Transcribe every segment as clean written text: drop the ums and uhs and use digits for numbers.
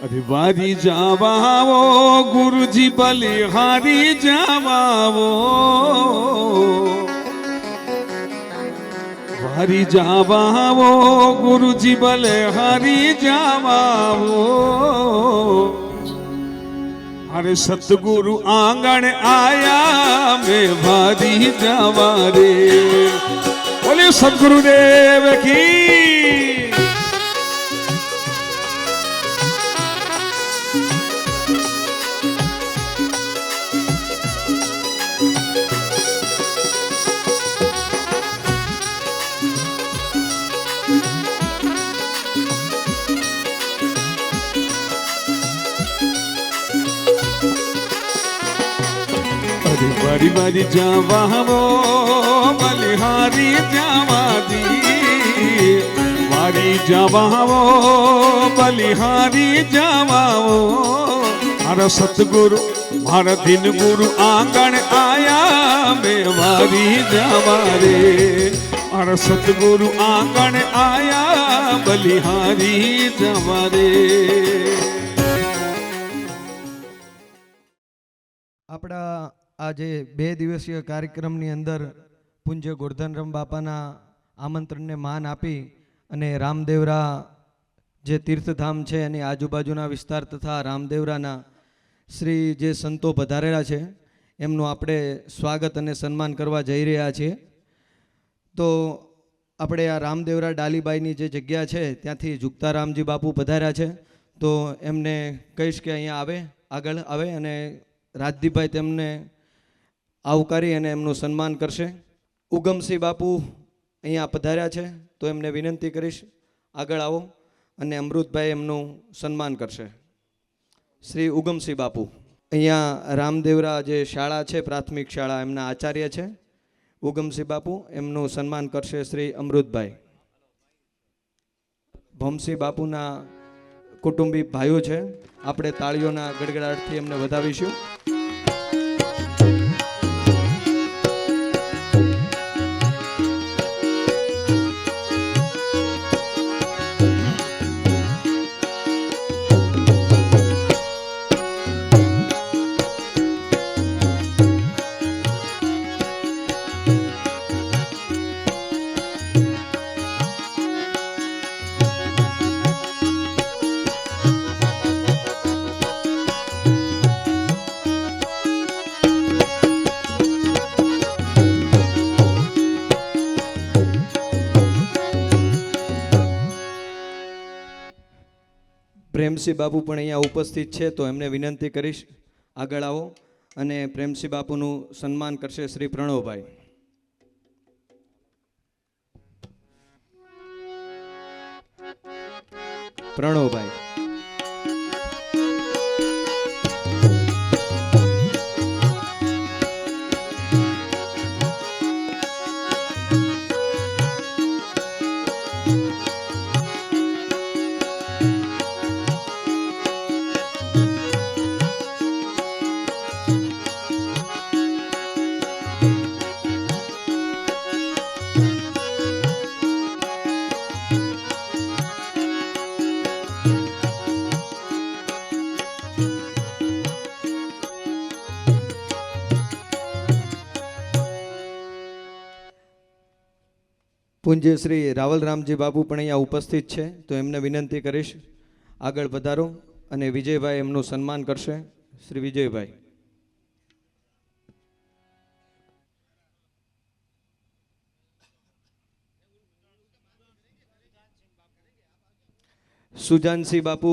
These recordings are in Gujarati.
અરે વારી જાવાવો ગુરુજી બલિહારી જાવાવો, વારી જાવાવો ગુરુજી બલિહારી જાવાવો. અરે સતગુરુ આંગણ આયા મેં વારી જાવા રે. બોલે સદગુરુદેવ કી. વારી વારી જાવાવો બલિહારી જાવાદી, વારી જાવાવો બલિહારી જાવાવો. મારા સતગુરુ મારા દિન ગુરુ આંગણ આયા મેં વારી જાવા રે. મારા સતગુરુ આંગણ આયા બલિહારી જાવા રે. આપણા આજે 2 દિવસીય કાર્યક્રમની અંદર પૂજ્ય ગોરધનરામ બાપાના આમંત્રણને માન આપી અને રામદેવરા જે તીર્થધામ છે એની આજુબાજુના વિસ્તાર તથા રામદેવરાના શ્રી જે સંતો પધારેલા છે એમનું આપણે સ્વાગત અને સન્માન કરવા જઈ રહ્યા છીએ. તો આપણે આ રામદેવરા ડાલીબાઈની જે જગ્યા છે ત્યાંથી જુગતારામજી બાપુ પધાર્યા છે. તો એમને કહીશ કે અહીંયા આગળ આવે અને રાજદીપભાઈ તેમને આવકારી અને એમનું સન્માન કરશે. ઉગમસિંહ બાપુ અહીંયા પધાર્યા છે તો એમને વિનંતી કરીશ આગળ આવો અને અમૃતભાઈ એમનું સન્માન કરશે. શ્રી ઉગમસિંહ બાપુ અહીંયા રામદેવરા જે શાળા છે પ્રાથમિક શાળા એમના આચાર્ય છે. ઉગમસિંહ બાપુ એમનું સન્માન કરશે શ્રી અમૃતભાઈ. ભમસિંહ બાપુના કુટુંબી ભાઈઓ છે, આપણે તાળીઓના ગડગડાટથી એમને વધાવીશું. પ્રેમસિંહ બાપુ પણ અહીંયા ઉપસ્થિત છે તો એમને વિનંતી કરીશ આગળ આવો અને પ્રેમસિંહ બાપુનું સન્માન કરશે શ્રી પ્રણવભાઈ. પ્રણવભાઈ પૂજ્ય શ્રી રાવલરામજી બાપુ પણ અહીંયા ઉપસ્થિત છે તો એમને વિનંતી કરીશ આગળ પધારો અને વિજયભાઈ એમનું સન્માન કરશે. શ્રી વિજયભાઈ. સુજાનસિંહ બાપુ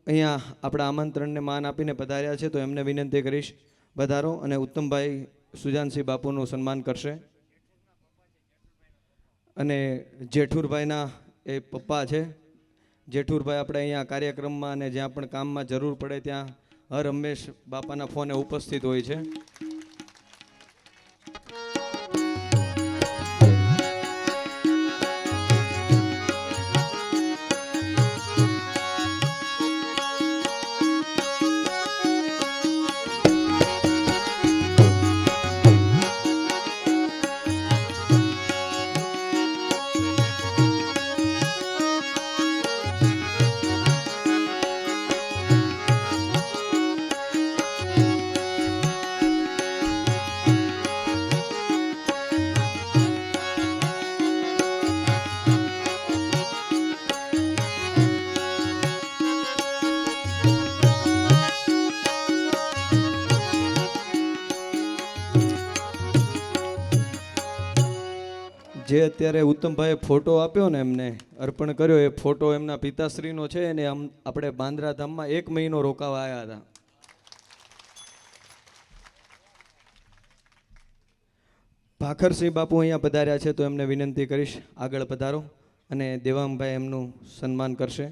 અહીંયા આપણા આમંત્રણને માન આપીને પધાર્યા છે તો એમને વિનંતી કરીશ પધારો અને ઉત્તમભાઈ સુજાનસિંહ બાપુનું સન્માન કરશે. અને જેઠુરભાઈના એ પપ્પા છે. જેઠુરભાઈ આપણે અહીંયા કાર્યક્રમમાં અને જ્યાં પણ કામમાં જરૂર પડે ત્યાં હર હંમેશ બાપાના ફોને ઉપસ્થિત હોય છે. જે અત્યારે ઉત્તમભાઈએ ફોટો આપ્યો ને એમને અર્પણ કર્યો, એ ફોટો એમના પિતાશ્રીનો છે ને આમ આપણે બાંદ્રા ધામમાં 1 મહિનો રોકાવા આવ્યા હતા. ભાખરસિંહ બાપુ અહીંયા પધાર્યા છે, તો એમને વિનંતી કરીશ આગળ પધારો અને દેવાંગભાઈ એમનું સન્માન કરશે.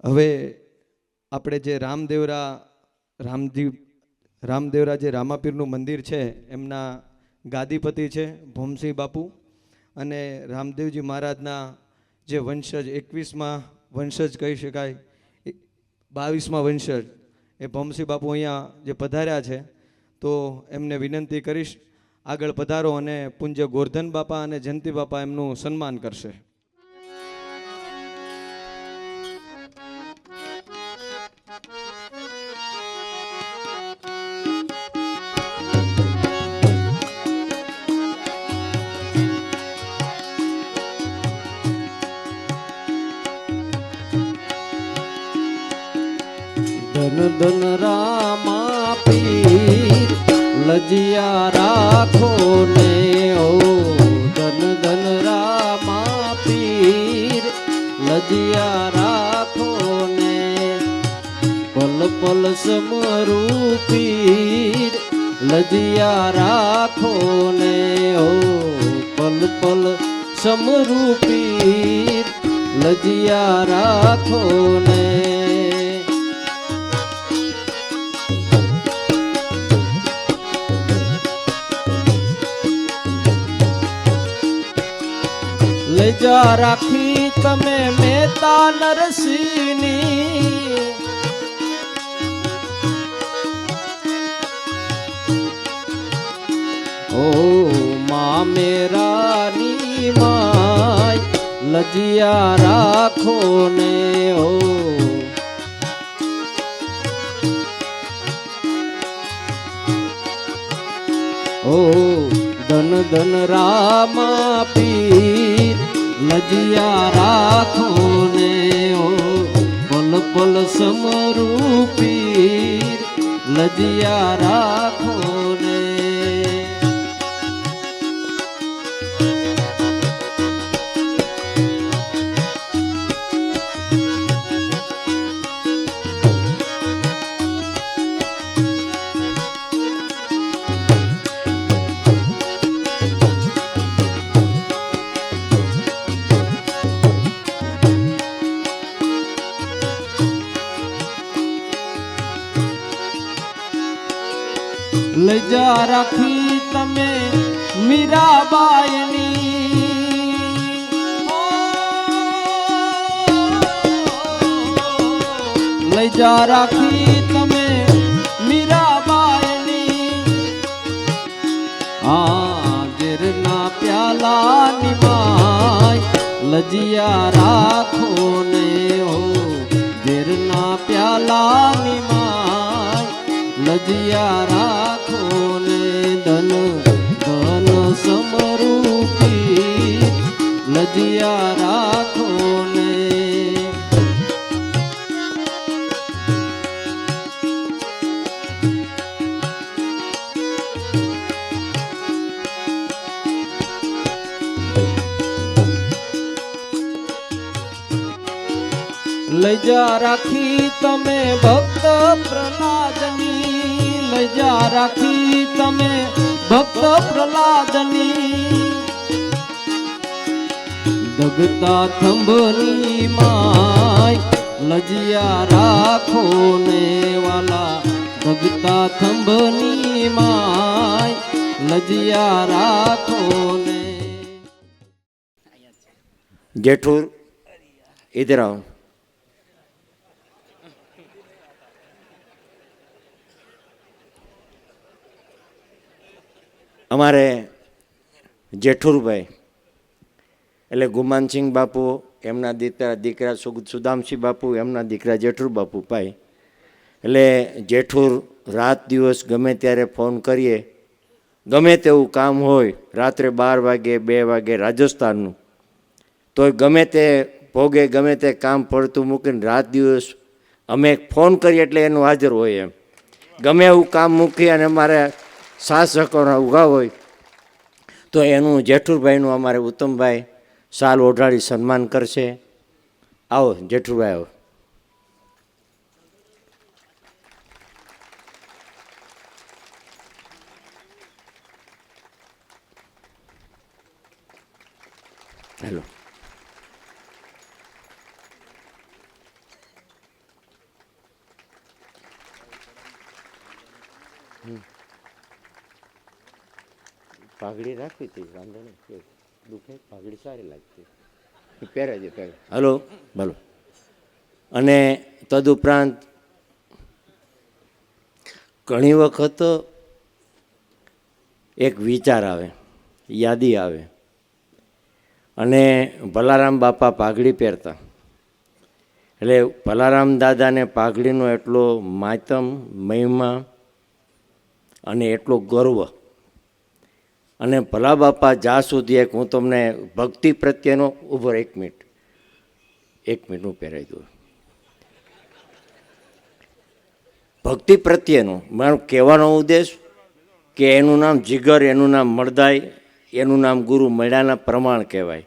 હવે આપણે જે રામદેવરા જે રામાપીરનું મંદિર છે એમના ગાદીપતિ છે ભોમસિંહ બાપુ, અને રામદેવજી મહારાજના જે વંશજ 21માં વંશજ કહી શકાય, 22માં વંશજ એ ભોમસિંહ બાપુ અહીંયા જે પધાર્યા છે, તો એમને વિનંતી કરીશ આગળ પધારો અને પૂજ્ય ગોરધન બાપા અને જયંતિ બાપા એમનું સન્માન કરશે. ધન ધન રામા પીર લજિયા રાખો ને ઓ, ધન ધન રામા પીર લજિયા રાખો ને, પલ પલ સમરૂ પીર લજિયા રાખો ને ઓ, પલ પલ સમરૂ પીર લજિયા રાખો ને. લજા રાખી તમે મહેતા નરસિંહની, ઓ મા મેરાની માય લજિયા રાખો ને ઓ, ઓ ધન ધન રામા પીર લજિયા રાખો ને ઓ, પલ પલ સમરૂ પીર લજિયા રાખો ને. લજા રાખી તમે મીરાબાઈની, લજા રાખી તમે મીરાબાઈની, જેરના પ્યાલાની માય લજિયા રાખો ને ઓ, જેરના પ્યાલાની માય લજિયા રાખો ને, ધન ધન સમરૂ પીર લજિયા રાખો ને. લજા રાખી તમે ભક્ત પ્રહલાદની, લજા રાખી તમે ભક્ત પ્રહલાદની, દગતા થંભની માય લજિયા રાખો ને વાલા, દગતા થંભની માય લજિયા રાખો ને. जेठूर इधर आओ. અમારે જેઠુરભાઈ એટલે ગુમાનસિંહ બાપુ, એમના દીકરા સુદામસિંહ બાપુ, એમના દીકરા જેઠુર બાપુ ભાઈ. એટલે જેઠુર રાત દિવસ ગમે ત્યારે ફોન કરીએ, ગમે તેવું કામ હોય, રાત્રે 12 વાગે 2 વાગે રાજસ્થાનનું, તોય ગમે તે ભોગે ગમે તે કામ પડતું મૂકીને રાત દિવસ અમે ફોન કરીએ એટલે એનું હાજર હોય. એમ ગમે એવું કામ મૂકી અને અમારે સાસ સકોરા ઊભા હોય તો એનું જેઠુરભાઈનું અમારે ઉત્તમભાઈ સાલ ઓઢાડી સન્માન કરશે. આવો જેઠુરભાઈ, આવો. હેલો. પાઘડી રાખવી હતી, વાંધો નહીં, દુખે પાઘડી સારી લાગતી, પહેરે છે પહેરે. હલો ભલો. અને તદુપરાંત ઘણી વખત એક વિચાર આવે, યાદી આવે, અને ભલારામ બાપા પાઘડી પહેરતા, એટલે ભલારામ દાદાને પાઘડીનો એટલો માતમ, મહિમા અને એટલો ગર્વ. અને ભલા બાપા જ્યાં સુધી એક હું તમને ભક્તિ પ્રત્યેનો ઉભો 1 મિનિટ હું પહેરાવી દઉં. ભક્તિ પ્રત્યેનો મારો કહેવાનો ઉદ્દેશ કે એનું નામ જીગર, એનું નામ મળદાય, એનું નામ ગુરુ મળ્યાના પ્રમાણ કહેવાય.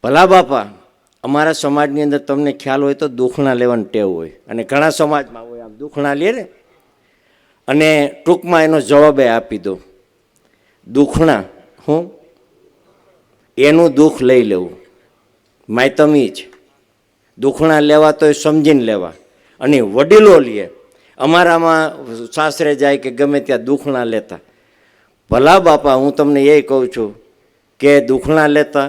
ભલા બાપા અમારા સમાજની અંદર તમને ખ્યાલ હોય તો દુખણા લેવાની ટેવ હોય, અને ઘણા સમાજમાં હોય, આમ દુખણા લે ને. અને ટૂંકમાં એનો જવાબ આપી દો, દુખણા હું એનું દુઃખ લઈ લેવું, માયતમી જ દુખણા લેવા તો એ સમજીને લેવા. અને વડીલો લે, અમારામાં સાસરે જાય કે ગમે ત્યાં દુખણા લેતા. ભલા બાપા હું તમને એ કહું છું કે દુખણા લેતા,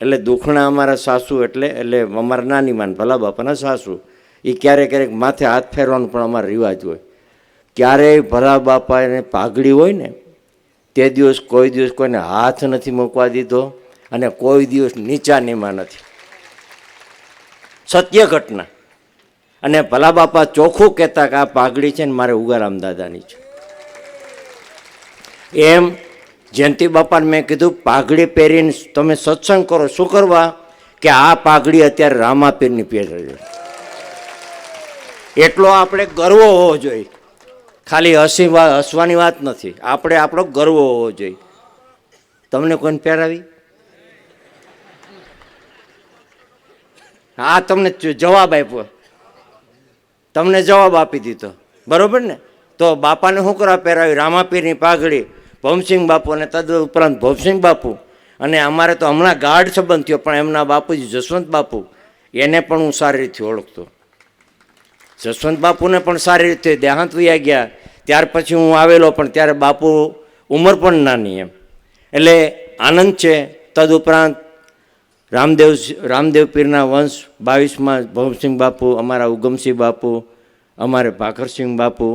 એટલે દુખણા અમારા સાસુ એટલે અમારા નાની માન ભલા બાપાના સાસુ, એ ક્યારેક ક્યારેક માથે હાથ ફેરવાનો પણ અમારો રિવાજ હોય. ક્યારેય ભલા બાપા એને પાઘડી હોય ને તે દિવસ કોઈ દિવસ કોઈને હાથ નથી મૂકવા દીધો, અને કોઈ દિવસ નીચા નીમાં નથી. સત્ય ઘટના. અને ભલા બાપા ચોખ્ખું કહેતા કે આ પાઘડી છે ને મારે ઉગારામ દાદાની છે. એમ જયંતિ બાપાને મેં કીધું પાઘડી પહેરીને તમે સત્સંગ કરો, શું કરવા? કે આ પાઘડી અત્યારે રામાપીરની પહેરે છે. એટલો આપણે ગર્વ હોવો જોઈએ. ખાલી હસવાની વાત નથી, આપણે આપણો ગર્વ હોવો જોઈએ. તમને કોઈને પહેરાવી? હા, તમને જવાબ આપ્યો, તમને જવાબ આપી દીધો, બરોબર ને? તો બાપાને શું કરવા પહેરાવી? રામાપીરની પાઘડી, ભોમસિંહ બાપુ, અને તદ ઉપરાંત ભોમસિંહ બાપુ. અને અમારે તો હમણાં ગાઢ સંબંધ થયો, પણ એમના બાપુજી જસવંત બાપુ, એને પણ હું સારી રીતે ઓળખતો. જસવંત બાપુને પણ સારી રીતે દેહાંત વયા ગયા. ત્યાર પછી હું આવેલો, પણ ત્યારે બાપુ ઉંમર પણ નાની. એમ એટલે આનંદ છે. તદુપરાંત રામદેવ પીરના વંશ 22માં ભવસિંહ બાપુ, અમારા ઉગમસિંહ બાપુ, અમારે ભાખરસિંહ બાપુ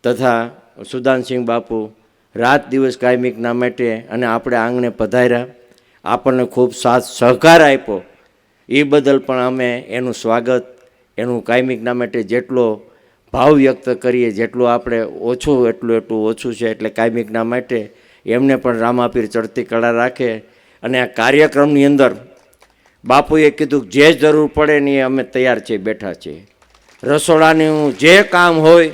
તથા સુદાનસિંહ બાપુ રાત દિવસ કાયમિકના માટે અને આપણે આંગણે પધાર્યા, આપણને ખૂબ સાથ સહકાર આપ્યો. એ બદલ પણ અમે એનું સ્વાગત, એનું કાયમિકના માટે જેટલો ભાવ વ્યક્ત કરીએ, જેટલું આપણે ઓછું એટલું ઓછું છે. એટલે કાયમિકના માટે એમને પણ રામાપીર ચડતી કળા રાખે. અને આ કાર્યક્રમની અંદર બાપુએ કીધું જે જરૂર પડે ને એ અમે તૈયાર છીએ, બેઠા છીએ. રસોડાનું જે કામ હોય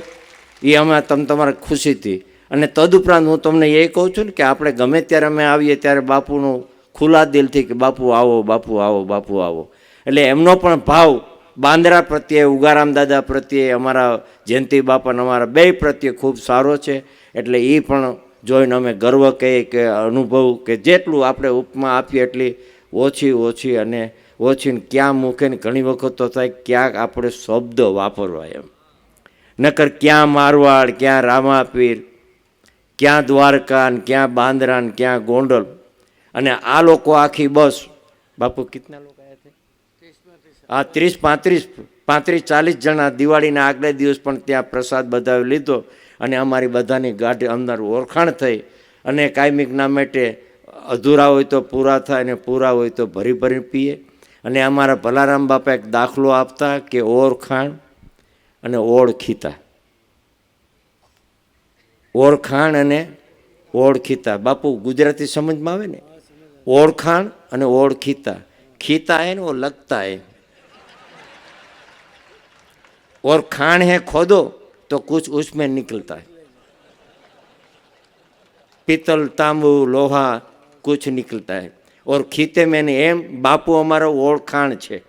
એ અમે તમારા ખુશીથી. અને તદુપરાંત હું તમને એ કહું છું ને કે આપણે ગમે ત્યારે અમે આવીએ ત્યારે બાપુનું ખુલ્લા દિલથી કે બાપુ આવો, બાપુ આવો, બાપુ આવો. એટલે એમનો પણ ભાવ બાંદ્રા પ્રત્યે, ઉગારામ દાદા પ્રત્યે, અમારા જયંતિ બાપાના અમારા બે પ્રત્યે ખૂબ સારો છે. એટલે એ પણ જોઈને અમે ગર્વ કહીએ કે અનુભવ કે જેટલું આપણે ઉપમા આપીએ એટલી ઓછી અને ઓછીને ક્યાં મૂકે ને ઘણી વખત તો થાય ક્યાંક આપણે શબ્દ વાપરવા. એમ નકર ક્યાં મારવાડ, ક્યાં રામાપીર, ક્યાં દ્વારકા, ને ક્યાં બાંદ્રા, ને ક્યાં ગોંડલ. અને આ લોકો આખી બસ બાપુ કિતના લોકો આવ્યા હતા? 30, 35, 40 જણા દિવાળીના આગલે દિવસ પણ ત્યાં પ્રસાદ બધાવે લીધો. અને અમારી બધાની ગાઢ અંદર ઓળખાણ થઈ અને કાયમિકના માટે અધૂરા હોય તો પૂરા થાય અને પૂરા હોય તો ભરી ભરી પીએ. અને અમારા ભલારામ બાપા એક દાખલો આપતા કે ઓળખાણ અને ઓળખીતા. ઓળખાણ અને ઓળખીતા. બાપુ ગુજરાતી સમજમાં આવે ને? ઓળખાણ અને ઓળખીતા. खीता है ना वो लगता है, और खान है खोदो तो कुछ उसमें निकलता है. पीतल तांबू लोहा कुछ निकलता है. और खीते में नहीं. एम बापू अमारो ओळखाण छे.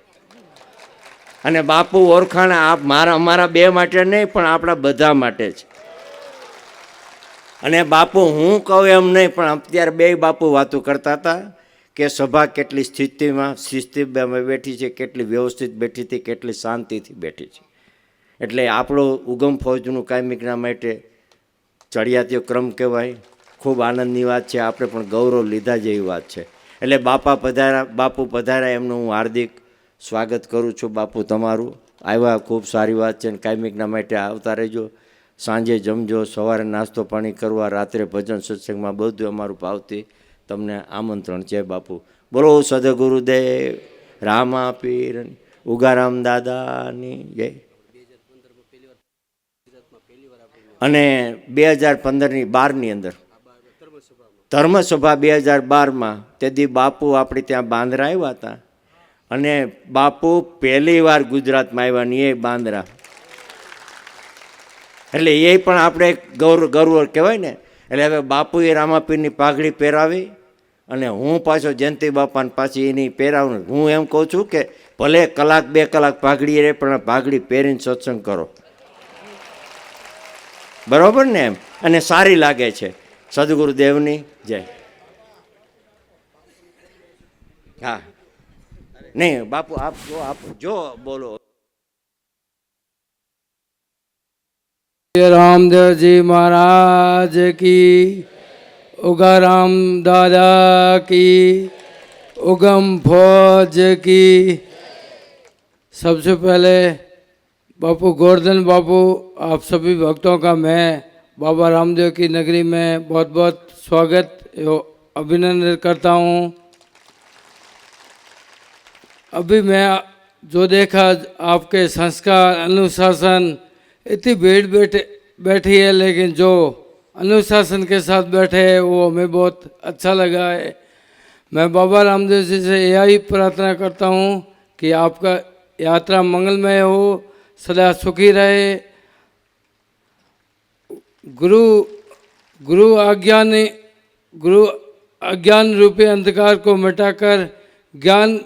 અને બાપુ ઓળખાણ અમારા બે માટે નહીં પણ આપણા બધા માટે છે. અને બાપુ હું કહું એમ નહીં પણ અત્યારે બે બાપુ વાતો કરતા હતા કે સભા કેટલી શિસ્તીમાં બેઠી છે, કેટલી વ્યવસ્થિત બેઠી હતી, કેટલી શાંતિથી બેઠી છે. એટલે આપણો ઉગમ ફૌજનું કાયમિકના માટે ચડિયાતીયો ક્રમ કહેવાય. ખૂબ આનંદની વાત છે. આપણે પણ ગૌરવ લીધા જેવી વાત છે. એટલે બાપુ પધાર્યા એમનું હું હાર્દિક સ્વાગત કરું છું. બાપુ તમારું આવ્યા ખૂબ સારી વાત છે. કાયમિકના માટે આવતા રહેજો. સાંજે જમજો, સવારે નાસ્તો પાણી કરવા, રાત્રે ભજન સત્સંગમાં બધું અમારું ભાવથી તમને આમંત્રણ છે. બાપુ બોલો સદગુરુદેવ રામા પીર ઉગારામ દાદાની જય. અને 2015-12ની અંદર ધર્મસભા 2012માં તેથી બાપુ આપણે ત્યાં બાંદ્રા આવ્યા હતા. અને બાપુ પહેલી વાર ગુજરાતમાં આવ્યા ને એ બાંદ્રા. એટલે એ પણ આપણે ગૌરવ કહેવાય ને. એટલે હવે બાપુએ રામાપીરની પાઘડી પહેરાવી અને હું પાછો જયંતિ બાપાને પાછી એની પહેરાવું. હું એમ કહું છું કે ભલે કલાક 2 કલાક પાઘડી રહે પણ પાઘડી પહેરીને સત્સંગ કરો, બરાબર ને? એમ અને સારી લાગે છે. સદગુરુદેવની જય. હા નહીં બાપુ આપ જો બોલો. रामदेव जी महाराज की, उगाराम दादा की, उगम फौज की। सबसे पहले बापू गोवर्धन बापू आप सभी भक्तों का मैं बाबा रामदेव की नगरी में बहुत बहुत स्वागत एवं अभिनंदन करता हूँ। अभी मैं जो देखा आपके संस्कार अनुशासन, इतनी भीड़ बैठी है लेकिन जो अनुशासन के साथ बैठे हैं वो हमें बहुत अच्छा लगा है। मैं बाबा रामदेव जी से यही प्रार्थना करता हूँ कि आपका यात्रा मंगलमय हो, सदा सुखी रहे। गुरु अज्ञान रूपी अंधकार को मिटाकर ज्ञान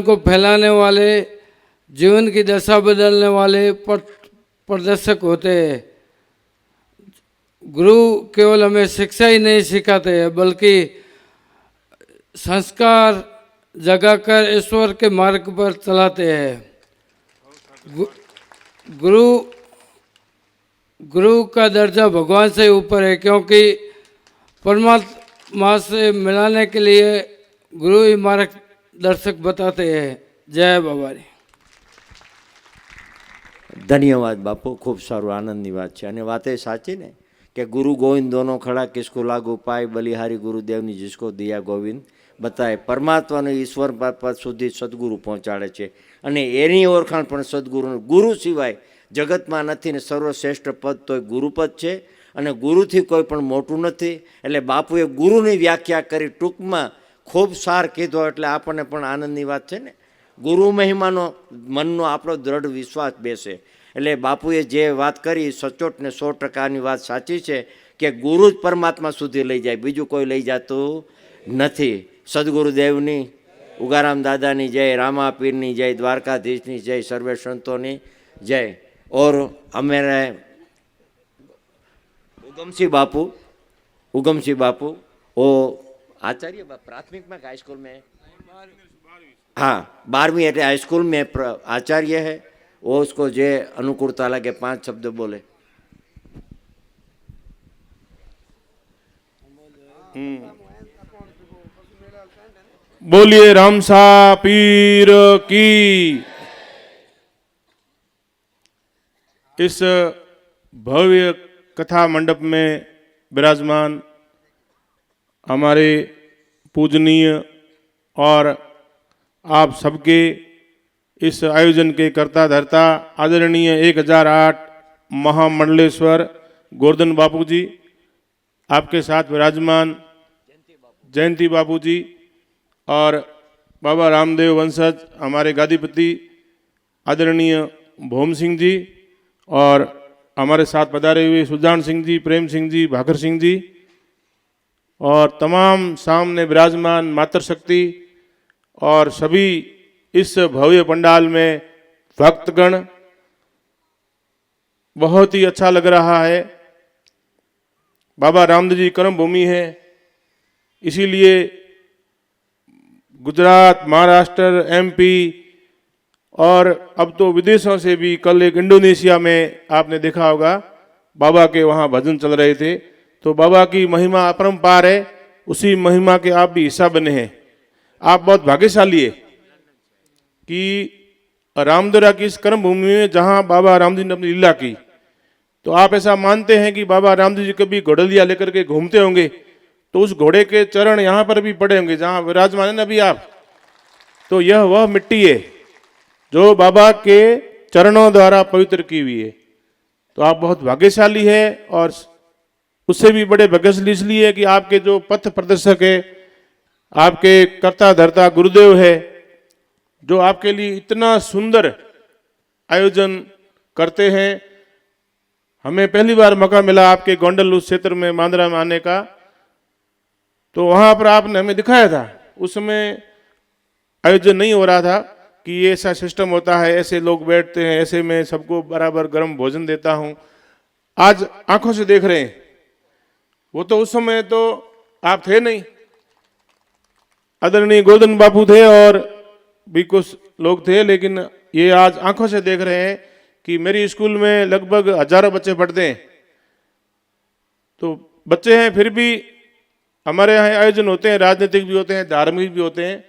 को फैलाने वाले, जीवन की दशा बदलने वाले प्रदर्शक होते हैं। गुरु केवल हमें शिक्षा ही नहीं सिखाते हैं बल्कि संस्कार जगाकर ईश्वर के मार्ग पर चलाते हैं। गुरु का दर्जा भगवान से ऊपर है क्योंकि परमात्मा से मिलाने के लिए गुरु ही मार्गदर्शक बताते हैं। जय बाबा री। ધન્યવાદ બાપુ, ખૂબ સારું આનંદની વાત છે. અને વાત એ સાચી ને કે ગુરુ ગોવિંદ દોનો ખડા કિસકો લાગુ પાય, બલિહારી ગુરુદેવની जिसको દિયા ગોવિંદ બતાય. પરમાત્માને ઈશ્વર પદ સુધી સદગુરુ પહોંચાડે છે અને એની ઓળખાણ પણ સદગુરુ. ગુરુ સિવાય જગતમાં નથી ને સર્વશ્રેષ્ઠ પદ તો ગુરુપદ છે અને ગુરુથી કોઈ પણ મોટું નથી. એટલે બાપુએ ગુરુની વ્યાખ્યા કરી ટૂંકમાં ખૂબ સાર કીધો. એટલે આપણને પણ આનંદની વાત છે ને. ગુરુ મહિમાનો મનનો આપણો દ્રઢ વિશ્વાસ બેસે. એટલે બાપુએ જે વાત કરી સચોટ ને 100%ની વાત સાચી છે કે ગુરુ જ પરમાત્મા સુધી લઈ જાય, બીજું કોઈ લઈ જતું નથી. સદગુરુદેવની, ઉગારામ દાદાની જય, રામાપીરની જય, દ્વારકાધીશની જય, સર્વે સંતોની જય. और हमारे उगम सिंह बापू वो आचार्य प्राथमिक में हाई स्कूल में, हाँ 12वीं એટલે हाई स्कूल में आचार्य है. वो उसको जे अनुकूलता लगे 5 शब्द बोले. बोलिए रामसा पीर की। इस भव्य कथा मंडप में विराजमान हमारे पूजनीय और आप सबके इस आयोजन के कर्ता धर्ता आदरणीय 1008 महामंडलेश्वर गोवर्धन बापू जी, आपके साथ विराजमान जयंती बापू जी और बाबा रामदेव वंशज हमारे गादीपति आदरणीय भोम सिंह जी और हमारे साथ पधारे हुए सुजान सिंह जी, प्रेम सिंह जी, भाकर सिंह जी और तमाम सामने विराजमान मातृशक्ति और सभी इस भव्य पंडाल में भक्तगण, बहुत ही अच्छा लग रहा है। बाबा रामदेव जी कर्म भूमि है, इसीलिए गुजरात, महाराष्ट्र, एमपी और अब तो विदेशों से भी, कल एक इंडोनेशिया में आपने देखा होगा बाबा के वहाँ भजन चल रहे थे। तो बाबा की महिमा अपरंपार है, उसी महिमा के आप भी हिस्सा बने हैं। आप बहुत भाग्यशाली है कि रामदेवरा की इस कर्म भूमि में जहाँ बाबा रामदेव ने अपनी लीला की, तो आप ऐसा मानते हैं कि बाबा रामदेव जी कभी घोड़लिया लेकर के घूमते होंगे, तो उस घोड़े के चरण यहाँ पर भी पड़े होंगे जहाँ विराजमान है ना अभी आप। तो यह वह मिट्टी है जो बाबा के चरणों द्वारा पवित्र की हुई है। तो आप बहुत भाग्यशाली है और उससे भी बड़े भाग्यशाली इसलिए है कि आपके जो पथ प्रदर्शक है, आपके कर्ता धर्ता गुरुदेव है, जो आपके लिए इतना सुंदर आयोजन करते हैं। हमें पहली बार मौका मिला आपके गोंडल उस क्षेत्र में मांदरा में आने का, तो वहाँ पर आपने हमें दिखाया था। उस समय आयोजन नहीं हो रहा था कि ये ऐसा सिस्टम होता है, ऐसे लोग बैठते हैं, ऐसे में सबको बराबर गर्म भोजन देता हूँ। आज आंखों से देख रहे हैं, वो तो उस समय तो आप थे नहीं, आदरणीय गोवर्धन बापू थे और भी कुछ लोग थे, लेकिन ये आज आंखों से देख रहे हैं कि मेरी स्कूल में लगभग हजारों बच्चे पढ़ते हैं। तो बच्चे हैं, फिर भी हमारे यहाँ आयोजन होते हैं, राजनीतिक भी होते हैं, धार्मिक भी होते हैं।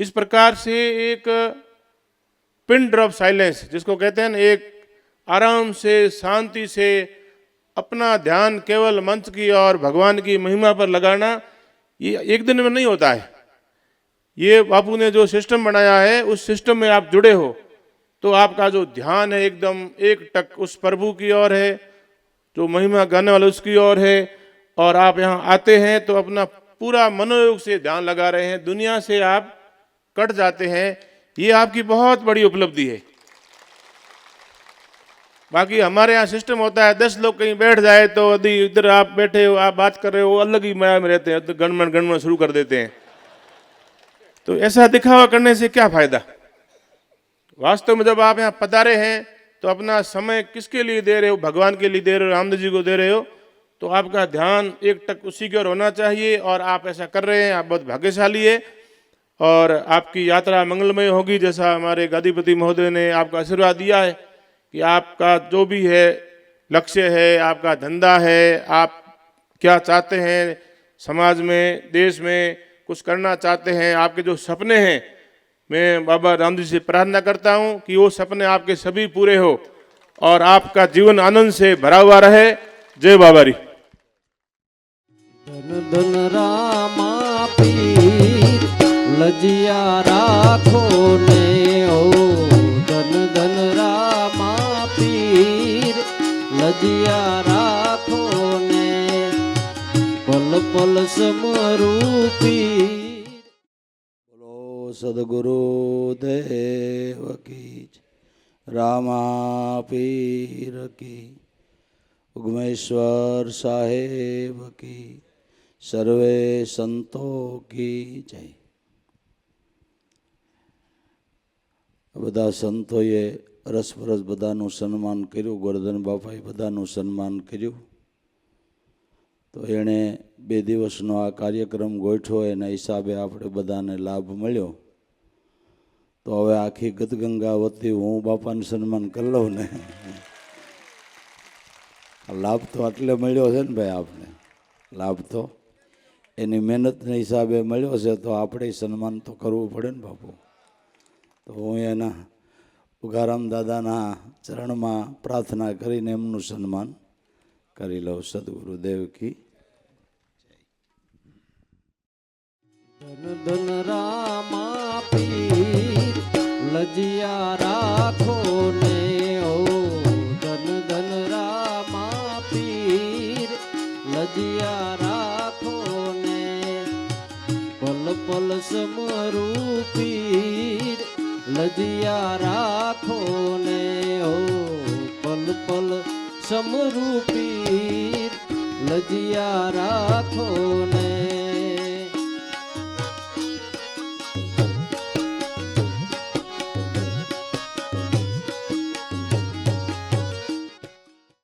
इस प्रकार से एक पिन ड्रॉप साइलेंस जिसको कहते हैं ना, एक आराम से शांति से अपना ध्यान केवल मंच की और भगवान की महिमा पर लगाना, ये एक दिन में नहीं होता है। ये बापू ने जो सिस्टम बनाया है, उस सिस्टम में आप जुड़े हो तो आपका जो ध्यान है एकदम एक टक उस प्रभु की ओर है, जो महिमा गाने वाले उसकी ओर है। और आप यहाँ आते हैं तो अपना पूरा मनोयोग से ध्यान लगा रहे हैं, दुनिया से आप कट जाते हैं। ये आपकी बहुत बड़ी उपलब्धि है। बाकी हमारे यहाँ सिस्टम होता है, 10 लोग कहीं बैठ जाए तो यदि इधर आप बैठे हो, आप बात कर रहे हो, अलग ही माया में रहते हैं, तो गणमन शुरू कर देते हैं। तो ऐसा दिखावा करने से क्या फायदा। वास्तव में जब आप यहाँ पधारे हैं तो अपना समय किसके लिए दे रहे हो, भगवान के लिए दे रहे हो, रामदेव जी को दे रहे हो, तो आपका ध्यान एक टक उसी की ओर होना चाहिए। और आप ऐसा कर रहे हैं, आप बहुत भाग्यशाली है और आपकी यात्रा मंगलमय होगी। जैसा हमारे गादीपति महोदय ने आपका आशीर्वाद दिया है कि आपका जो भी है लक्ष्य है, आपका धंधा है, आप क्या चाहते हैं समाज में, देश में कुछ करना चाहते हैं, आपके जो सपने हैं, मैं बाबा रामदेव जी से प्रार्थना करता हूं कि वो सपने आपके सभी पूरे हो और आपका जीवन आनंद से भरा हुआ रहे। जय बाबारी। धन धन रामा पीर लजिया राखो ने ओ, धन धन रामा पीर लजिया राखो ने, पल पल समरूपी। बोलो सदगुरु देव की, रामा पीर की, उगमेश्वर साहेब की, सर्वे संतों की जय। બધા સંતોએ રસપરસ બધાનું સન્માન કર્યું, ગોરધન બાપાએ બધાનું સન્માન કર્યું। તો એણે 2 દિવસનો આ કાર્યક્રમ ગોઠવ્યો, એના હિસાબે આપણે બધાને લાભ મળ્યો। તો હવે આખી ગદગંગા વતી હું બાપાનું સન્માન કરી લઉં ને। લાભ તો આટલે મળ્યો છે ને ભાઈ, આપણે લાભ તો એની મહેનતના હિસાબે મળ્યો છે, તો આપણે સન્માન તો કરવું પડે ને બાપુ। તો હું એના ઉગારામ દાદાના ચરણમાં પ્રાર્થના કરીને એમનું સન્માન કરી લો. સદગુરુદેવ કી. ધન ધન રામા પીર લજિયા રાખો ને ઓ ધન ધન રામા પીર લજિયા રાખો ને પલ પલ સમરૂ પીર લજિયા રાખો ને ઓ પલ પલ સમરૂ પીર લજિયા રાખો ને